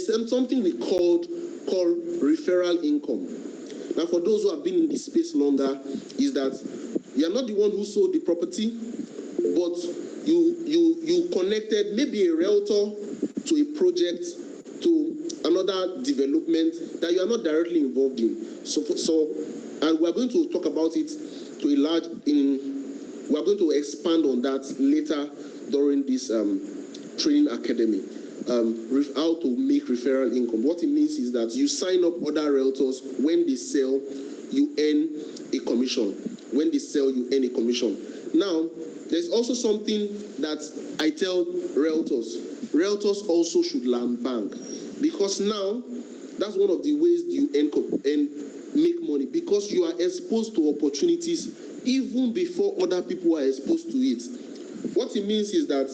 is something we call referral income. Now, for those who have been in this space longer, is that you are not the one who sold the property, but you connected maybe a realtor to a project, to another development that you are not directly involved in. So and we are going to talk about it we are going to expand on that later during this training academy. How to make referral income. What it means is that you sign up other realtors. When they sell, you earn a commission. When they sell, you earn a commission. Now, there's also something that I tell realtors. Realtors also should land bank, because now that's one of the ways you make money, because you are exposed to opportunities even before other people are exposed to it. What it means is that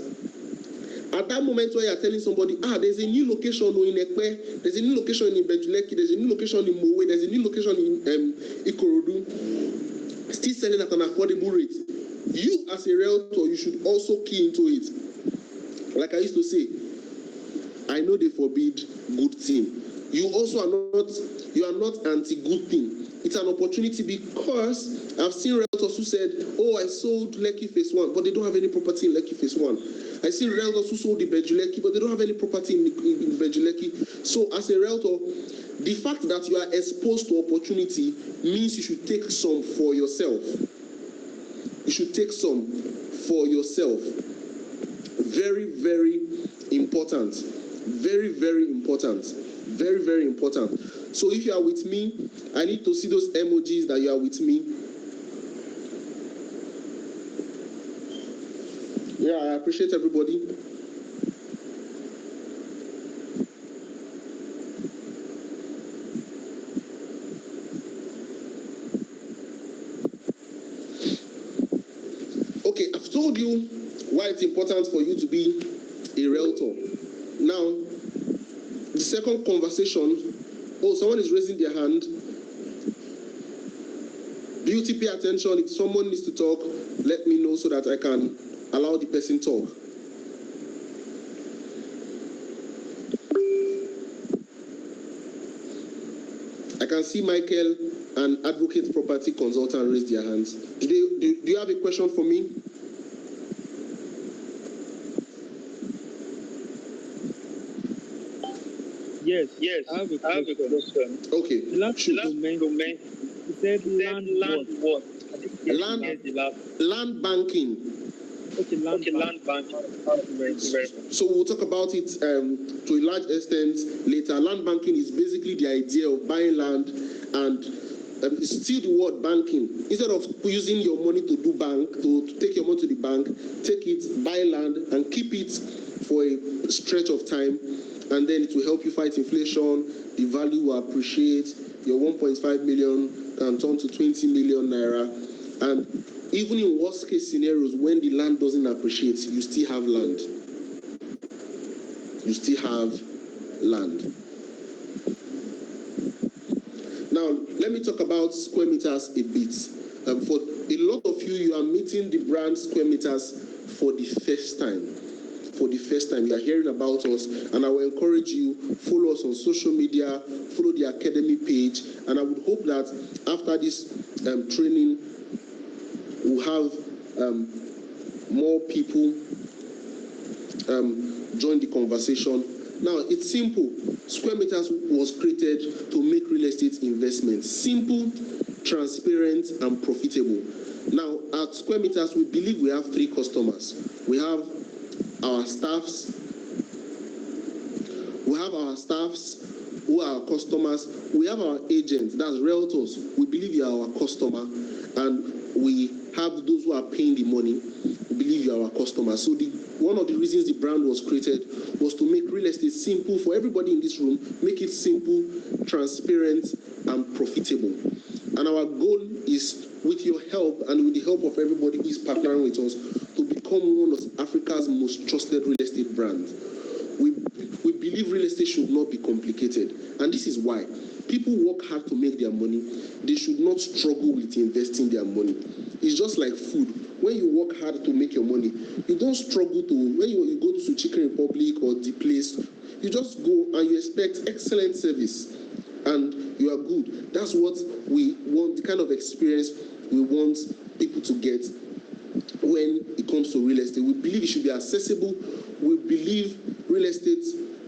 at that moment where you are telling somebody, there's a new location in Ekpe, there's a new location in Bejuleki, there's a new location in Mowe, there's a new location in Ikorodu, still selling at an affordable rate. You as a realtor, you should also key into it. Like I used to say, I know they forbid good thing. You also are not anti-good thing. It's an opportunity, because I've seen realtors who said, I sold Lekki Phase 1, but they don't have any property in Lekki Phase 1. I see realtors who sold the Bejuleki, but they don't have any property in Bejuleki. So as a realtor, the fact that you are exposed to opportunity means you should take some for yourself. You should take some for yourself. Very, very important. Very, very important. Very, very important. So if you are with me, I need to see those emojis that you are with me. Yeah, I appreciate everybody. Okay, I've told you why it's important for you to be a realtor. Now, the second conversation, someone is raising their hand. Beauty, pay attention. If someone needs to talk, let me know so that I can allow the person talk. I can see Michael and Advocate Property Consultant raise their hands. Do you have a question for me? Yes. I have a question. Okay. Last domain. You said land what? Land banking. Okay, land banking. So we'll talk about it to a large extent later. Land banking is basically the idea of buying land, and it's still the word banking. Instead of using your money to do bank, to take your money to the bank, take it, buy land, and keep it for a stretch of time, and then it will help you fight inflation. The value will appreciate. Your 1.5 million can turn to 20 million naira, and even in worst case scenarios, when the land doesn't appreciate, you still have land. You still have land. Now, let me talk about Squaremetres a bit. For a lot of you, you are meeting the brand Squaremetres for the first time. For the first time, you are hearing about us, and I will encourage you, follow us on social media, follow the academy page, and I would hope that after this training, we'll have more people join the conversation. Now, it's simple. Squaremetres was created to make real estate investments simple, transparent, and profitable. Now, at Squaremetres, we believe we have three customers. We have our staffs. We have our staffs who are our customers. We have our agents, that's realtors. We believe you are our customer, and we have those who are paying the money. We believe you are our customers. So one of the reasons the brand was created was to make real estate simple for everybody in this room, make it simple, transparent, and profitable. And our goal is, with your help and with the help of everybody who is partnering with us, to become one of Africa's most trusted real estate brands. We believe real estate should not be complicated, and this is why. People work hard to make their money. They should not struggle with investing their money. It's just like food. When you work hard to make your money, you don't struggle to, when you go to Chicken Republic or the place, You just go and you expect excellent service and you are good. That's what we want, the kind of experience we want people to get when it comes to real estate. We believe it should be accessible. We believe real estate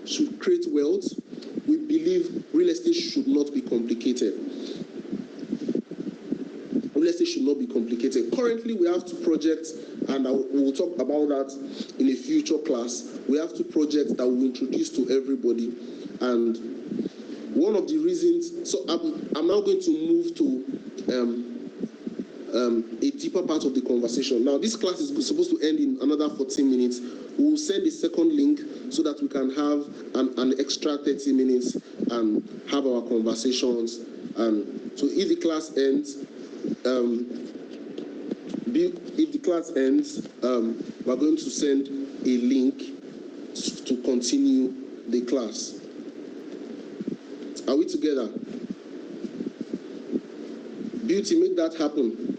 should create wealth. We believe real estate should not be complicated. Real estate should not be complicated. Currently, we have two projects, and we will talk about that in a future class. We have two projects that we'll introduce to everybody. And one of the reasons, so I'm now going to move to a deeper part of the conversation. Now, this class is supposed to end in another 14 minutes. We will send a second link so that we can have an extra 30 minutes and have our conversations. And so if the class ends, we're going to send a link to continue the class. Are we together? Beauty, make that happen.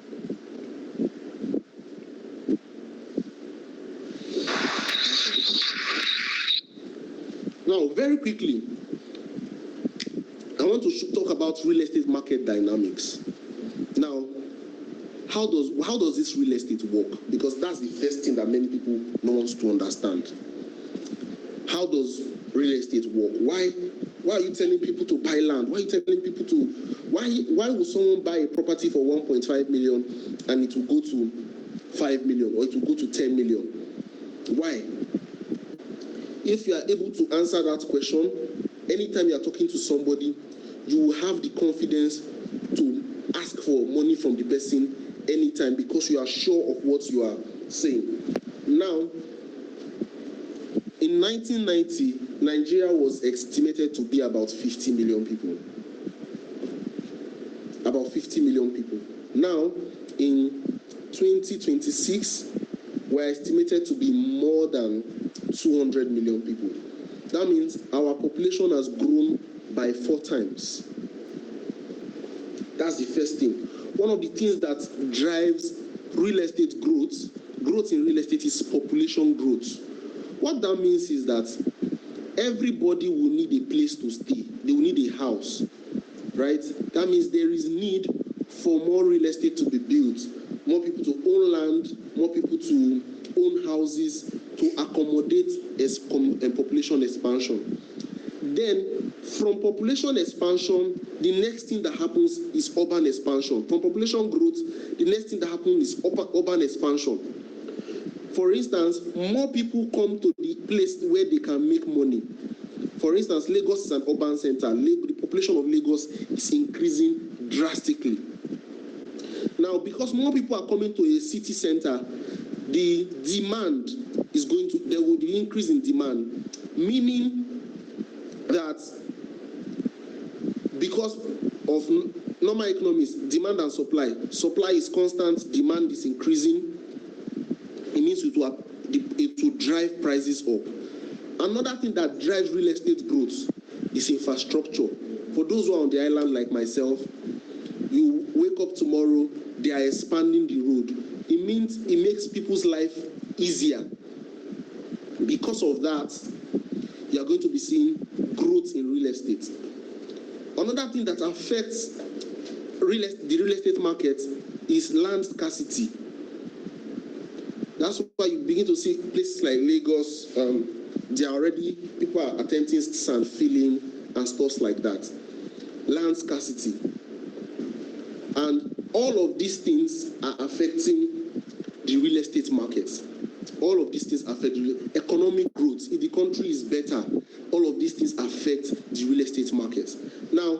Now, very quickly, I want to talk about real estate market dynamics. Now, how does this real estate work? Because that's the first thing that many people want to understand. How does real estate work? Why are you telling people to buy land? Why are you telling people to why will someone buy a property for 1.5 million and it will go to 5 million or it will go to 10 million? Why? If you are able to answer that question, anytime you are talking to somebody, you will have the confidence to ask for money from the person anytime because you are sure of what you are saying. Now, in 1990, Nigeria was estimated to be about 50 million people. About 50 million people. Now, in 2026, we're estimated to be more than 200 million people. That means our population has grown by 4 times. That's the first thing. One of the things that drives real estate growth in real estate is population growth. What that means is that everybody will need a place to stay. They will need a house, right? That means there is need for more real estate to be built, more people to own land, more people to own houses to accommodate population expansion. Then, from population expansion, the next thing that happens is urban expansion. From population growth, the next thing that happens is urban expansion. For instance, more people come to the place where they can make money. For instance, Lagos is an urban center. The population of Lagos is increasing drastically. Now, because more people are coming to a city center, the demand is there will be increase in demand, meaning that because of normal economics, demand and supply is constant, demand is increasing. It means it will drive prices up. Another thing that drives real estate growth is infrastructure. For those who are on the island like myself, you wake up tomorrow, they are expanding the road. It makes people's life easier. Because of that, you are going to be seeing growth in real estate. Another thing that affects the real estate market is land scarcity. That's why you begin to see places like Lagos, people are attempting sand filling and stuff like that. Land scarcity. And all of these things are affecting the real estate market. All of these things affect economic growth. If the country is better, all of these things affect the real estate market. Now,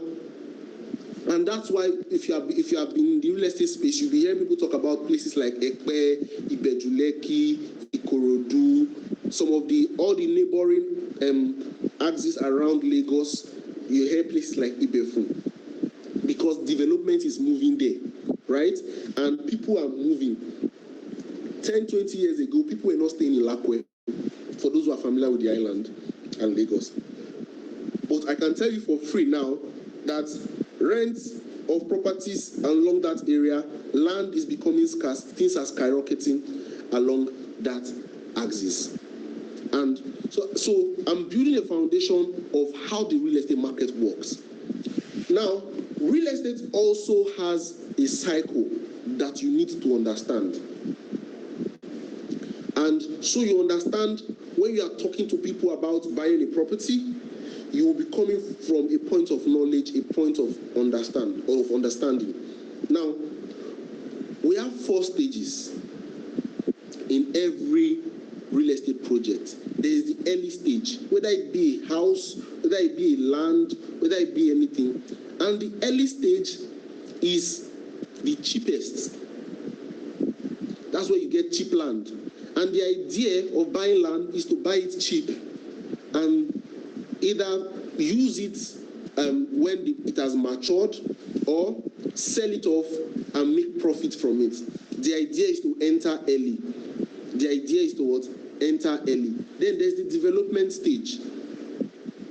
and that's why if you have been in the real estate space, you'll be hearing people talk about places like Oghe, Ibejuleki, Ikorodu, all the neighboring axes around Lagos. You hear places like Ibefun because development is moving there, right? And people are moving. 10, 20 years ago, people were not staying in Lakwe, for those who are familiar with the island and Lagos. But I can tell you for free now that rents of properties along that area, land is becoming scarce, things are skyrocketing along that axis. And So I'm building a foundation of how the real estate market works. Now, real estate also has a cycle that you need to understand. And so you understand when you are talking to people about buying a property, you will be coming from a point of knowledge, a point of understanding. Now, we have 4 stages in every real estate project. There is the early stage, whether it be a house, whether it be a land, whether it be anything. And the early stage is the cheapest. That's where you get cheap land. And the idea of buying land is to buy it cheap and either use it when it has matured or sell it off and make profit from it. The idea is to enter early. The idea is to what? Enter early. Then there's the development stage.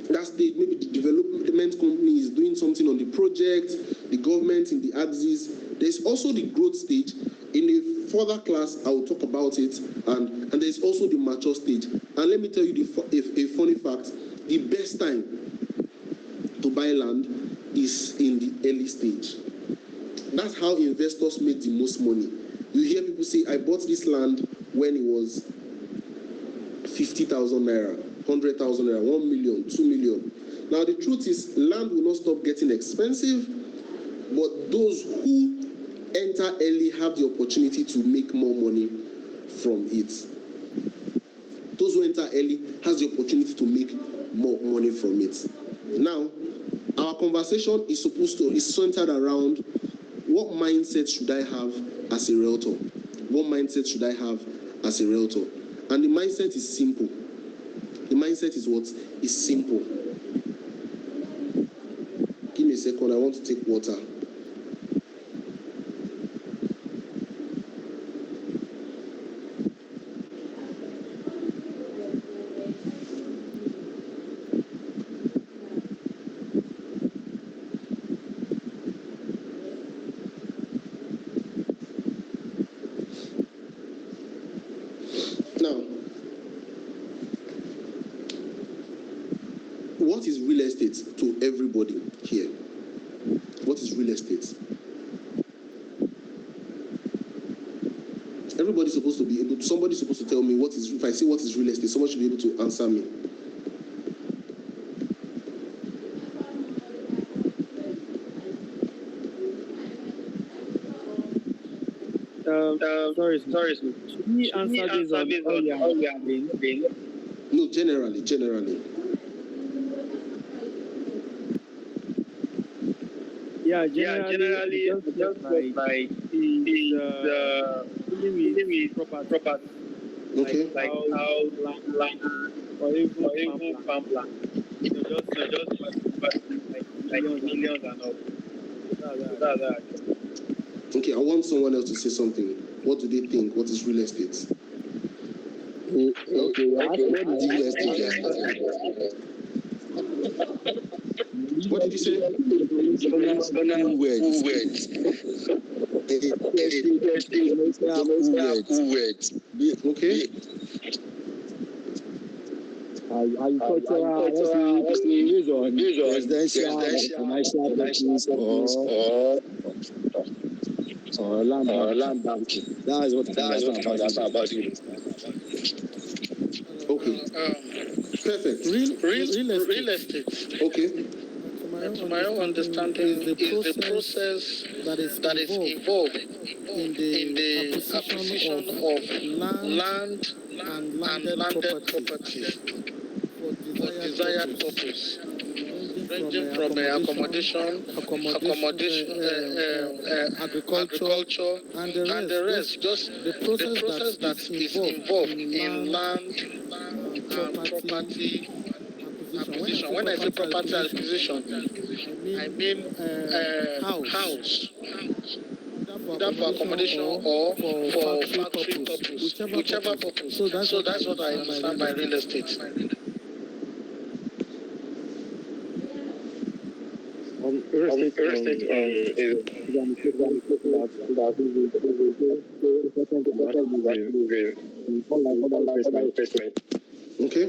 That stage, maybe the development company is doing something on the project, the government in the axis. There's also the growth stage. In a further class, I will talk about it. And there's also the mature stage. And let me tell you a funny fact. The best time to buy land is in the early stage. That's how investors make the most money. You hear people say, I bought this land when it was 50,000 naira, 100,000 naira, 1 million, 2 million. Now the truth is, land will not stop getting expensive, but those who enter early have the opportunity to make more money from it. Those who enter early has the opportunity to make more money from it. Now, our conversation is centered around what mindset should I have as a realtor? What mindset should I have as a realtor? And the mindset is simple. The mindset is what? Is simple. Give me a second, I want to take water. What is real estate to everybody here? What is real estate? Everybody's supposed to be able to, somebody's supposed to tell me what is, if I say what is real estate, someone should be able to answer me. Sorry. Should we answer this on all we have been? No, generally. Yeah, generally just like dealing with property. Okay. Like house, land, or even farmland. Just like millions and all. That's that. Okay, I want someone else to say something. What do they think? What is real estate? Okay, What is real estate? What did you say? Okay. Agricultural, based on residential, commercial properties, or land banking. That is what I understand about it. Okay. Perfect. Real estate. Okay. To my own understanding, is the process that is involved in the acquisition of land and landed properties for desired purpose, ranging from accommodation, agriculture, and the rest. Just the process that is involved in land and property acquisition. When I say property acquisition, I mean house, either for accommodation or for factory purpose, whichever purpose. So that's what I understand by real estate. Real estate is Okay.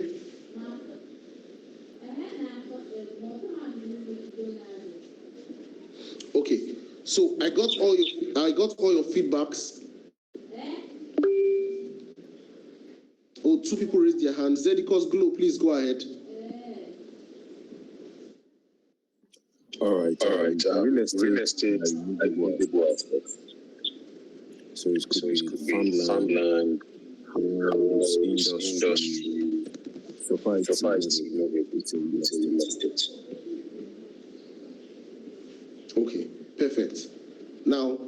Okay. So I got all your feedbacks. Oh, 2 people raised their hands. Zedikos Glow, please go ahead. All right. Real estate is individual aspect. So it could be farmland, house, industry. So far, it's in real estate. Okay, perfect. Now,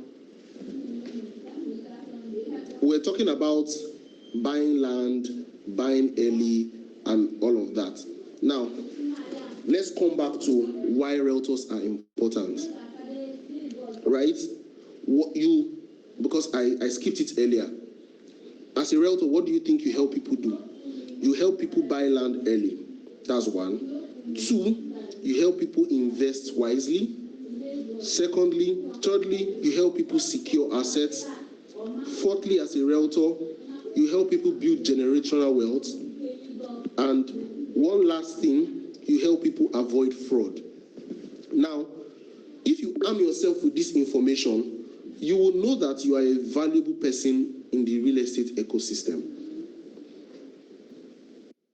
we're talking about buying land, buying early, and all of that. Now, let's come back to why realtors are important, right? Because I skipped it earlier. As a realtor, what do you think you help people do? You help people buy land early. That's 1. 2, you help people invest wisely. Thirdly, you help people secure assets. 4thly, as a realtor, you help people build generational wealth. And one last thing, you help people avoid fraud. Now, if you arm yourself with this information, you will know that you are a valuable person in the real estate ecosystem.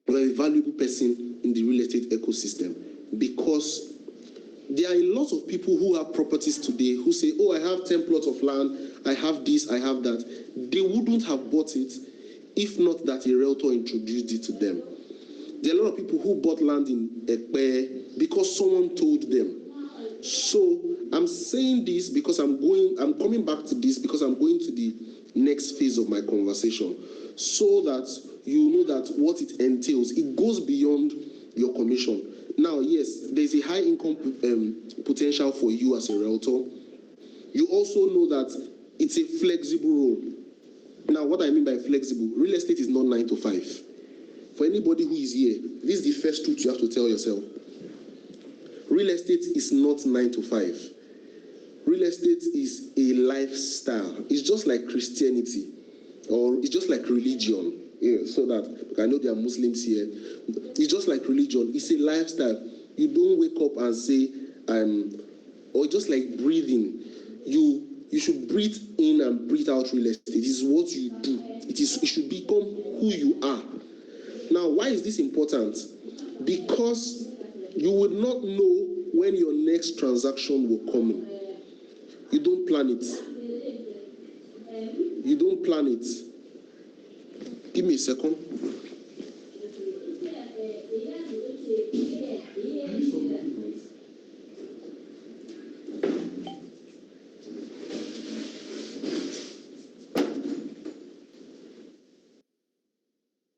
You are a valuable person in the real estate ecosystem because there are a lot of people who have properties today who say, oh, I have 10 plots of land, I have this, I have that. They wouldn't have bought it if not that a realtor introduced it to them. There are a lot of people who bought land in Oghe because someone told them. So I'm saying this because I'm coming back to this because I'm going to the next phase of my conversation so that you know that what it entails, it goes beyond your commission. Now, yes, there's a high income potential for you as a realtor. You also know that it's a flexible role. Now, what I mean by flexible, real estate is not 9 to 5. For anybody who is here, this is the first truth you have to tell yourself. Real estate is not 9 to 5. Real estate is a lifestyle. It's just like Christianity, or it's just like religion. Yeah, so that I know there are Muslims here. It's just like religion. It's a lifestyle. You don't wake up and say, or just like breathing. You should breathe in and breathe out real estate. It is what you do. It should become who you are. Now, why is this important? Because you would not know when your next transaction will come in. You don't plan it. You don't plan it. Give me a second.